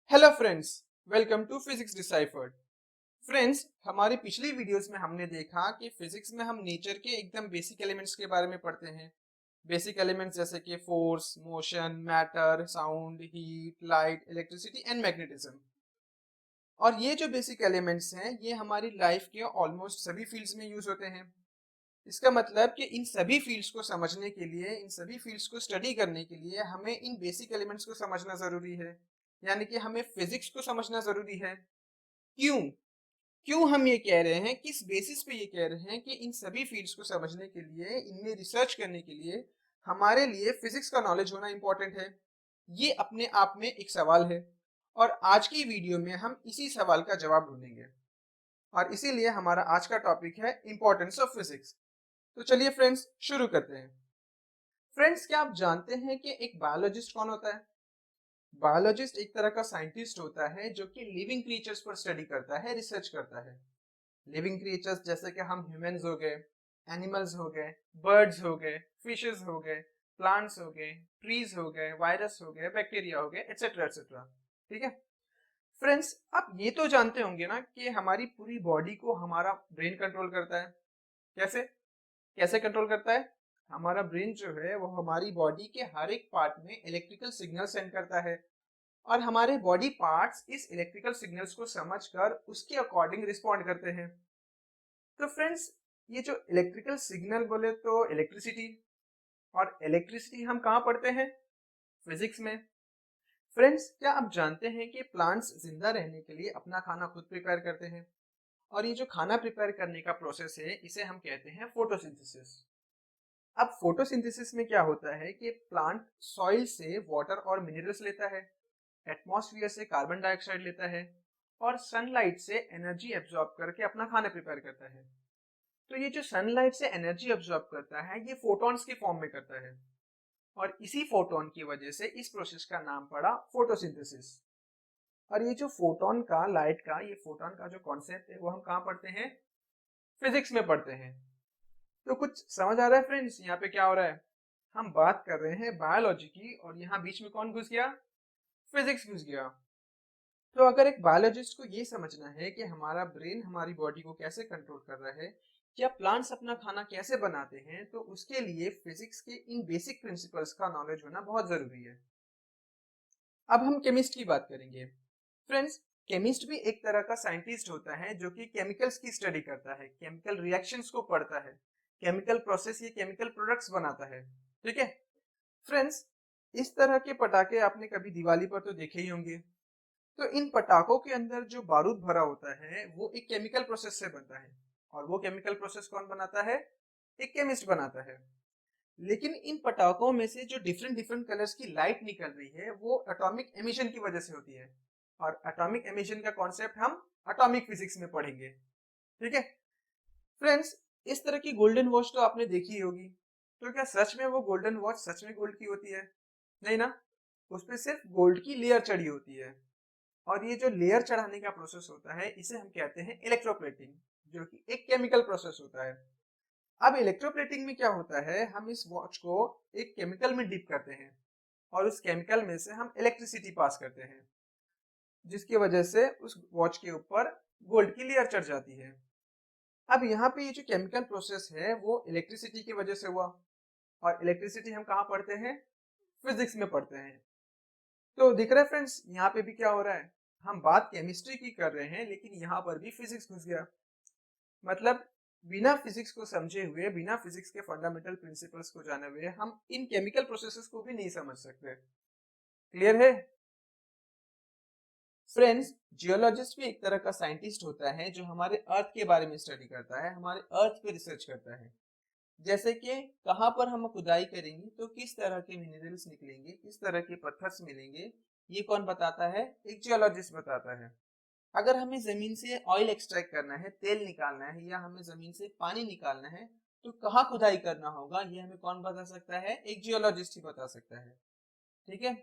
Hello friends, welcome to physics deciphered. Friends, हमारी पिछली videos में हमने देखा कि फिजिक्स में हम नेचर के एकदम बेसिक एलिमेंट्स के बारे में पढ़ते हैं। बेसिक एलिमेंट्स जैसे कि force, motion, matter, sound, heat, light, electricity and magnetism. और ये जो बेसिक एलिमेंट्स हैं ये हमारी लाइफ के ऑलमोस्ट सभी फील्ड्स में यूज होते हैं। इसका मतलब कि इन सभी फील्ड्स को समझने के लिए, इन सभी फील्ड्स को स्टडी करने के लिए हमें इन बेसिक एलिमेंट्स को समझना जरूरी है। यानी कि हमें फिजिक्स को समझना जरूरी है। क्यों? क्यों हम ये कह रहे हैं, किस बेसिस पे ये कह रहे हैं कि इन सभी फील्ड्स को समझने के लिए, इनमें रिसर्च करने के लिए हमारे लिए फिजिक्स का नॉलेज होना इंपॉर्टेंट है। ये अपने आप में एक सवाल है और आज की वीडियो में हम इसी सवाल का जवाब ढूंढेंगे। और इसीलिए हमारा आज का टॉपिक है इंपॉर्टेंस ऑफ फिजिक्स। तो चलिए फ्रेंड्स, शुरू करते हैं। फ्रेंड्स, क्या आप जानते हैं कि एक बायोलॉजिस्ट कौन होता है? बायोलॉजिस्ट एक तरह का साइंटिस्ट होता है जो कि लिविंग क्रिएचर्स पर स्टडी करता है, रिसर्च करता है। लिविंग क्रिएचर्स जैसे कि हम ह्यूमंस हो गए, एनिमल्स हो गए, बर्ड्स हो गए, फिशेस हो गए, प्लांट्स हो गए, ट्रीज हो गए, वायरस हो गए, बैक्टीरिया हो गए, एटसेट्रा एटसेट्रा। ठीक है फ्रेंड्स, आप ये तो जानते होंगे ना कि हमारी पूरी बॉडी को हमारा ब्रेन कंट्रोल करता है। कैसे? कैसे कंट्रोल करता है? हमारा ब्रेन जो है वो हमारी बॉडी के हर एक पार्ट में इलेक्ट्रिकल सिग्नल सेंड करता है और हमारे बॉडी पार्ट्स इस इलेक्ट्रिकल सिग्नल्स को समझकर उसके अकॉर्डिंग रिस्पॉन्ड करते हैं। तो फ्रेंड्स, ये जो इलेक्ट्रिकल सिग्नल बोले तो इलेक्ट्रिसिटी, और इलेक्ट्रिसिटी हम कहाँ पढ़ते हैं? फिजिक्स में। फ्रेंड्स, क्या आप जानते हैं कि प्लांट्स जिंदा रहने के लिए अपना खाना खुद प्रिपेयर करते हैं? और ये जो खाना प्रिपेयर करने का प्रोसेस है इसे हम कहते हैं फोटोसिंथेसिस। अब फोटोसिंथेसिस में क्या होता है कि प्लांट सॉइल से वाटर और मिनरल्स लेता है, एटमॉस्फेयर से कार्बन डाइऑक्साइड लेता है और सनलाइट से एनर्जी एब्जॉर्ब करके अपना खाना प्रिपेयर करता है। तो ये जो सनलाइट से एनर्जी एब्जॉर्ब करता है ये फोटॉन्स के फॉर्म में करता है और इसी फोटोन की वजह से इस प्रोसेस का नाम पड़ा फोटोसिंथेसिस। और ये जो फोटोन का, लाइट का, ये फोटोन का जो कॉन्सेप्ट है वो हम कहाँ पढ़ते हैं? फिजिक्स में पढ़ते हैं। तो कुछ समझ आ रहा है फ्रेंड्स यहाँ पे क्या हो रहा है? हम बात कर रहे हैं बायोलॉजी की और यहाँ बीच में कौन घुस गया? फिजिक्स घुस गया। तो अगर एक बायोलॉजिस्ट को ये समझना है कि हमारा ब्रेन हमारी बॉडी को कैसे कंट्रोल कर रहा है, या प्लांट्स अपना खाना कैसे बनाते हैं, तो उसके लिए फिजिक्स के इन बेसिक प्रिंसिपल्स का नॉलेज होना बहुत जरूरी है। अब हम केमिस्ट की बात करेंगे। फ्रेंड्स, केमिस्ट भी एक तरह का साइंटिस्ट होता है जो कि केमिकल्स की स्टडी करता है, केमिकल रिएक्शंस को पढ़ता है, केमिकल प्रोसेस, ये केमिकल प्रोडक्ट्स बनाता है। ठीक है फ्रेंड्स, इस तरह के पटाखे आपने कभी दिवाली पर तो देखे ही होंगे। तो इन पटाखों के अंदर जो बारूद भरा होता है वो एक केमिकल प्रोसेस से बनता है। और वो केमिकल प्रोसेस कौन बनाता है? एक केमिस्ट बनाता है। लेकिन इन पटाखों में से जो डिफरेंट डिफरेंट कलर्स की लाइट निकल रही है वो एटॉमिक एमिशन की वजह से होती है। और एटॉमिक एमिशन का कॉन्सेप्ट हम एटॉमिक फिजिक्स में पढ़ेंगे। ठीक है फ्रेंड्स, इस तरह की गोल्डन वॉच तो आपने देखी ही होगी। तो क्या सच में वो गोल्डन वॉच सच में गोल्ड की होती है? नहीं ना, उस पर सिर्फ गोल्ड की लेयर चढ़ी होती है। और ये जो लेयर चढ़ाने का प्रोसेस होता है इसे हम कहते हैं इलेक्ट्रोप्लेटिंग, जो कि एक केमिकल प्रोसेस होता है। अब इलेक्ट्रोप्लेटिंग में क्या होता है, हम इस वॉच को एक केमिकल में डिप करते हैं और उस केमिकल में से हम इलेक्ट्रिसिटी पास करते हैं, जिसकी वजह से उस वॉच के ऊपर गोल्ड की लेयर चढ़ जाती है। अब यहाँ पे ये जो केमिकल प्रोसेस है वो इलेक्ट्रिसिटी की वजह से हुआ। और इलेक्ट्रिसिटी हम कहाँ पढ़ते हैं? फिजिक्स में पढ़ते हैं। तो दिख रहा है फ्रेंड्स यहाँ पे भी क्या हो रहा है? हम बात केमिस्ट्री की कर रहे हैं लेकिन यहाँ पर भी फिजिक्स घुस गया। मतलब बिना फिजिक्स को समझे हुए, बिना फिजिक्स के फंडामेंटल प्रिंसिपल्स को जाने हुए हम इन केमिकल प्रोसेसेस को भी नहीं समझ सकते। क्लियर है फ्रेंड्स? जियोलॉजिस्ट भी एक तरह का साइंटिस्ट होता है जो हमारे अर्थ के बारे में स्टडी करता है, हमारे अर्थ पे रिसर्च करता है। जैसे कि कहाँ पर हम खुदाई करेंगे तो किस तरह के मिनरल्स निकलेंगे, किस तरह के पत्थर्स मिलेंगे, ये कौन बताता है? एक जियोलॉजिस्ट बताता है। अगर हमें जमीन से ऑयल एक्सट्रैक्ट करना है, तेल निकालना है, या हमें जमीन से पानी निकालना है, तो कहाँ खुदाई करना होगा ये हमें कौन बता सकता है? एक जियोलॉजिस्ट ही बता सकता है। ठीक है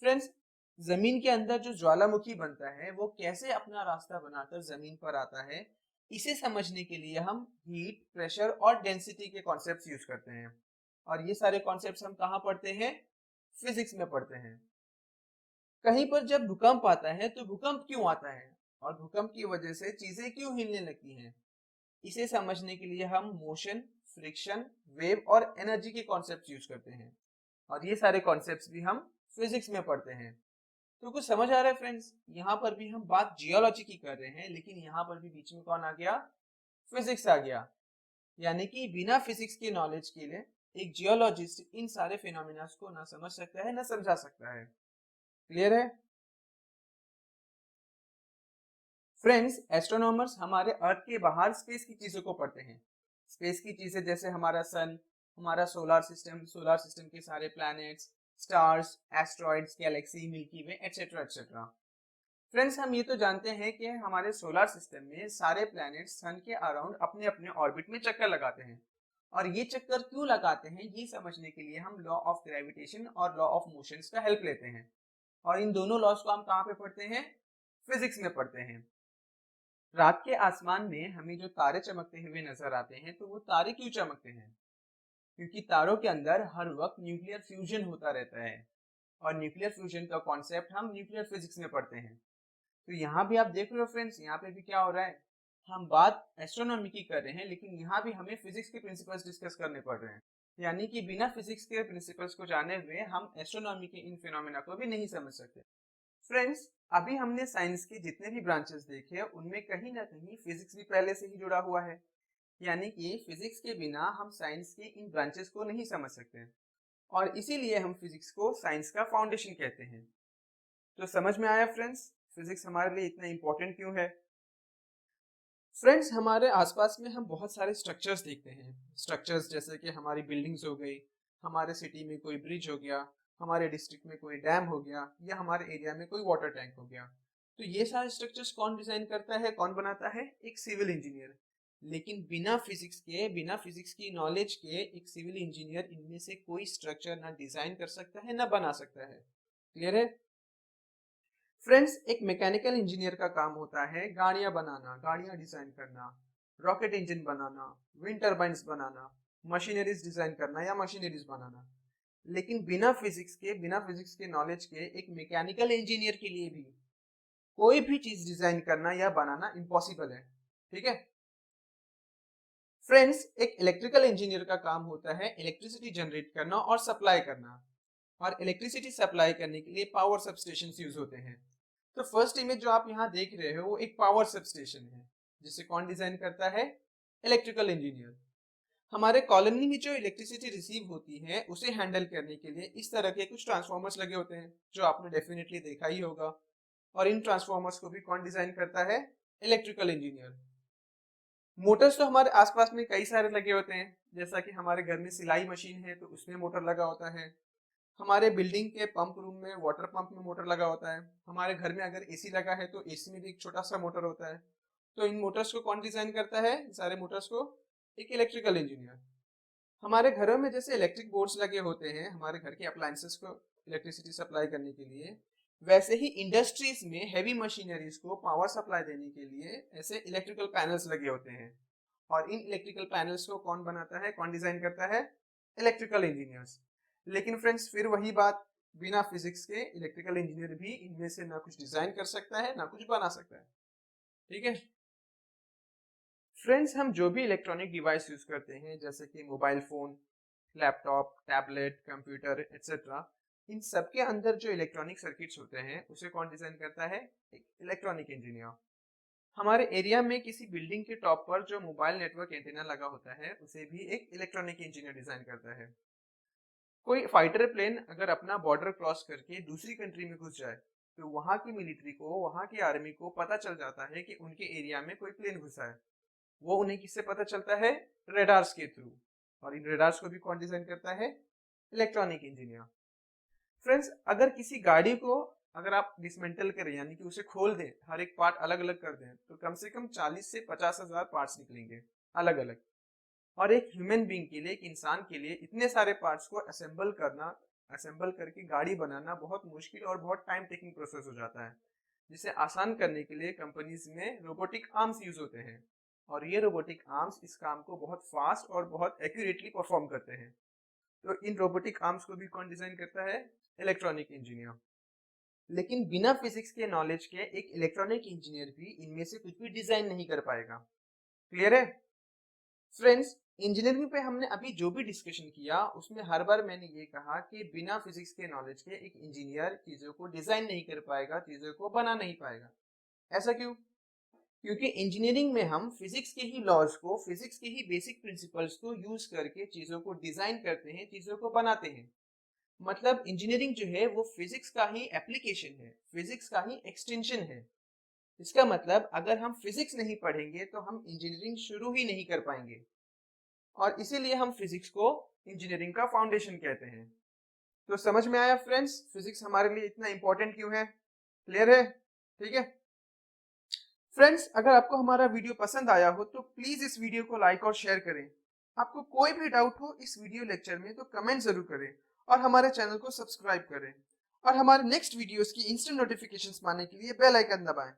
फ्रेंड्स, जमीन के अंदर जो ज्वालामुखी बनता है वो कैसे अपना रास्ता बनाकर जमीन पर आता है, इसे समझने के लिए हम हीट, प्रेशर और डेंसिटी के कॉन्सेप्ट्स यूज करते हैं। और ये सारे कॉन्सेप्ट्स हम कहाँ पढ़ते हैं? फिजिक्स में पढ़ते हैं। कहीं पर जब भूकंप आता है तो भूकंप क्यों आता है और भूकंप की वजह से चीजें क्यों हिलने लगती हैं, इसे समझने के लिए हम मोशन, फ्रिक्शन, वेव और एनर्जी के कॉन्सेप्ट्स यूज करते हैं। और ये सारे कॉन्सेप्ट्स भी हम फिजिक्स में पढ़ते हैं। तो कुछ समझ आ रहा है फ्रेंड्स? यहाँ पर भी हम बात जियोलॉजी की कर रहे हैं, लेकिन यहाँ पर भी बीच में कौन आ गया? फिजिक्स आ गया। यानी कि बिना फिजिक्स के नॉलेज के लिए एक जियोलॉजिस्ट इन सारे फिनोमिना को ना समझ सकता है ना समझा सकता है। क्लियर है फ्रेंड्स? एस्ट्रोनॉमर्स हमारे अर्थ के बाहर स्पेस की चीजों को पढ़ते हैं। स्पेस की चीजें जैसे हमारा सन, हमारा सोलर सिस्टम के सारे planets, stars, asteroids, galaxy, Milky Way, etcetera etcetera. Friends, हम ये तो जानते हैं कि हमारे सोलर सिस्टम में सारे प्लैनेट्स सन के अराउंड अपने अपने ऑर्बिट में चक्कर लगाते हैं। और ये चक्कर क्यों लगाते हैं ये समझने के लिए हम लॉ ऑफ ग्रेविटेशन और लॉ ऑफ मोशंस का हेल्प लेते हैं। और इन दोनों लॉज को हम कहाँ पे पढ़ते हैं? फिजिक्स में पढ़ते हैं। रात के आसमान में हमें जो तारे चमकते हुए नजर आते हैं, तो वो तारे क्यों चमकते हैं? क्योंकि तारों के अंदर हर वक्त न्यूक्लियर फ्यूजन होता रहता है। और न्यूक्लियर फ्यूजन का कॉन्सेप्ट हम न्यूक्लियर फिजिक्स में पढ़ते हैं। तो यहाँ भी आप देख रहे हो फ्रेंड्स, यहाँ पे भी क्या हो रहा है? हम बात एस्ट्रोनॉमी की कर रहे हैं, लेकिन यहाँ भी हमें फिजिक्स के प्रिंसिपल्स डिस्कस करने पड़ रहे हैं। यानी कि बिना फिजिक्स के प्रिंसिपल्स को जाने हुए हम एस्ट्रोनॉमी के इन फिनोमेना को भी नहीं समझ सकते। फ्रेंड्स, अभी हमने साइंस के जितने भी ब्रांचेस देखे उनमें कहीं ना कहीं फिजिक्स भी पहले से ही जुड़ा हुआ है। यानी कि फिजिक्स के बिना हम साइंस के इन ब्रांचेस को नहीं समझ सकते, और इसीलिए हम फिजिक्स को साइंस का फाउंडेशन कहते हैं। तो समझ में आया फ्रेंड्स, फिजिक्स हमारे लिए इतना इंपॉर्टेंट क्यों है? फ्रेंड्स, हमारे आसपास में हम बहुत सारे स्ट्रक्चर्स देखते हैं। स्ट्रक्चर्स जैसे कि हमारी बिल्डिंग्स हो गई, हमारे सिटी में कोई ब्रिज हो गया, हमारे डिस्ट्रिक्ट में कोई डैम हो गया, या हमारे एरिया में कोई वाटर टैंक हो गया। तो ये सारे स्ट्रक्चर्स कौन डिजाइन करता है, कौन बनाता है? एक सिविल इंजीनियर। लेकिन बिना फिजिक्स के, बिना फिजिक्स की नॉलेज के एक सिविल इंजीनियर इनमें से कोई स्ट्रक्चर ना डिजाइन कर सकता है ना बना सकता है। क्लियर है फ्रेंड्स? एक मैकेनिकल इंजीनियर का काम होता है गाड़ियां बनाना, गाड़ियां डिजाइन करना, रॉकेट इंजन बनाना, विंड टर्बाइंस बनाना, मशीनरीज डिजाइन करना या मशीनरीज बनाना। लेकिन बिना फिजिक्स के, बिना फिजिक्स के नॉलेज के एक मैकेनिकल इंजीनियर के लिए भी कोई भी चीज डिजाइन करना या बनाना इम्पॉसिबल है। ठीक है फ्रेंड्स? एक इलेक्ट्रिकल इंजीनियर का काम होता है इलेक्ट्रिसिटी जनरेट करना और सप्लाई करना। और इलेक्ट्रिसिटी सप्लाई करने के लिए पावर सबस्टेशन यूज होते हैं। तो फर्स्ट इमेज जो आप यहाँ देख रहे हो वो एक पावर सबस्टेशन है, जिसे कौन डिजाइन करता है? Electrical engineer. हमारे कॉलोनी में जो इलेक्ट्रिसिटी रिसीव होती है उसे हैंडल करने के लिए इस तरह के कुछ ट्रांसफॉर्मर्स लगे होते हैं, जो आपने डेफिनेटली देखा ही होगा। और इन ट्रांसफॉर्मर्स को भी कौन डिजाइन करता है? Electrical engineer. मोटर्स तो हमारे आसपास में कई सारे लगे होते हैं, जैसा कि हमारे घर में सिलाई मशीन है तो उसमें मोटर लगा होता है। हमारे बिल्डिंग के पंप रूम में वाटर पंप में मोटर लगा होता है। हमारे घर में अगर एसी लगा है तो एसी में भी एक छोटा सा मोटर होता है। तो इन मोटर्स को कौन डिजाइन करता है? इन सारे मोटर्स को एक इलेक्ट्रिकल इंजीनियर। हमारे घरों में जैसे इलेक्ट्रिक बोर्ड्स लगे होते हैं हमारे घर के अप्लायंसेस को इलेक्ट्रिसिटी सप्लाई करने के लिए, वैसे ही इंडस्ट्रीज में हैवी मशीनरीज को पावर सप्लाई देने के लिए ऐसे इलेक्ट्रिकल पैनल्स लगे होते हैं। और इन इलेक्ट्रिकल पैनल्स को कौन बनाता है, कौन डिजाइन करता है? Electrical engineers. लेकिन फ्रेंड्स, फिर वही बात, बिना फिजिक्स के इलेक्ट्रिकल इंजीनियर भी इनमें से ना कुछ डिजाइन कर सकता है ना कुछ बना सकता है। ठीक है फ्रेंड्स, हम जो भी इलेक्ट्रॉनिक डिवाइस यूज करते हैं जैसे कि mobile phone, laptop, tablet, computer etcetera, इन सब के अंदर जो इलेक्ट्रॉनिक सर्किट्स होते हैं उसे कौन डिजाइन करता है? एक इलेक्ट्रॉनिक इंजीनियर। हमारे एरिया में किसी बिल्डिंग के टॉप पर जो मोबाइल नेटवर्क एंटीना लगा होता है उसे भी एक इलेक्ट्रॉनिक इंजीनियर डिजाइन करता है। कोई फाइटर प्लेन अगर अपना बॉर्डर क्रॉस करके दूसरी कंट्री में घुस जाए, तो वहां की मिलिट्री को, वहां की आर्मी को पता चल जाता है कि उनके एरिया में कोई प्लेन घुसा है। वो उन्हें किससे पता चलता है? रेडार्स के थ्रू। और इन रेडार्स को भी कौन डिजाइन करता है? Electronic engineer. फ्रेंड्स, अगर किसी गाड़ी को अगर आप डिसमेंटल करें, यानी कि उसे खोल दें, हर एक पार्ट अलग अलग कर दें, तो कम से कम 40 से 50,000 पार्ट्स निकलेंगे अलग अलग। और एक ह्यूमन बींग के लिए, एक इंसान के लिए इतने सारे पार्ट्स को असेंबल करना, असेंबल करके गाड़ी बनाना बहुत मुश्किल और बहुत टाइम टेकिंग प्रोसेस हो जाता है। जिसे आसान करने के लिए कंपनीज में रोबोटिक आर्म्स यूज होते हैं। और ये रोबोटिक आर्म्स इस काम को बहुत फास्ट और बहुत एक्यूरेटली परफॉर्म करते हैं। तो इन रोबोटिक आर्म्स को भी कौन डिजाइन करता है? Electronic engineer. लेकिन बिना फिजिक्स के नॉलेज के एक इलेक्ट्रॉनिक इंजीनियर भी इनमें से कुछ भी डिजाइन नहीं कर पाएगा। क्लियर है फ्रेंड्स? इंजीनियरिंग पे हमने अभी जो भी डिस्कशन किया उसमें हर बार मैंने ये कहा कि बिना फिजिक्स के नॉलेज के एक इंजीनियर चीजों को डिजाइन नहीं कर पाएगा, चीजों को बना नहीं पाएगा। ऐसा क्यों? क्योंकि इंजीनियरिंग में हम फिजिक्स के ही लॉज को, फिजिक्स के ही बेसिक प्रिंसिपल्स को यूज करके चीजों को डिजाइन करते हैं, चीजों को बनाते हैं। मतलब इंजीनियरिंग जो है वो फिजिक्स का ही एप्लीकेशन है, फिजिक्स का ही एक्सटेंशन है। इसका मतलब अगर हम फिजिक्स नहीं पढ़ेंगे तो हम इंजीनियरिंग शुरू ही नहीं कर पाएंगे, और इसीलिए हम फिजिक्स को इंजीनियरिंग का फाउंडेशन कहते हैं। तो समझ में आया फ्रेंड्स, फिजिक्स हमारे लिए इतना इंपॉर्टेंट क्यों है? क्लियर है? ठीक है फ्रेंड्स, अगर आपको हमारा वीडियो पसंद आया हो तो प्लीज इस वीडियो को लाइक और शेयर करें। आपको कोई भी डाउट हो इस वीडियो लेक्चर में तो कमेंट जरूर करें, और हमारे चैनल को सब्सक्राइब करें, और हमारे नेक्स्ट वीडियोस की इंस्टेंट नोटिफिकेशंस पाने के लिए बेल आइकन दबाएं।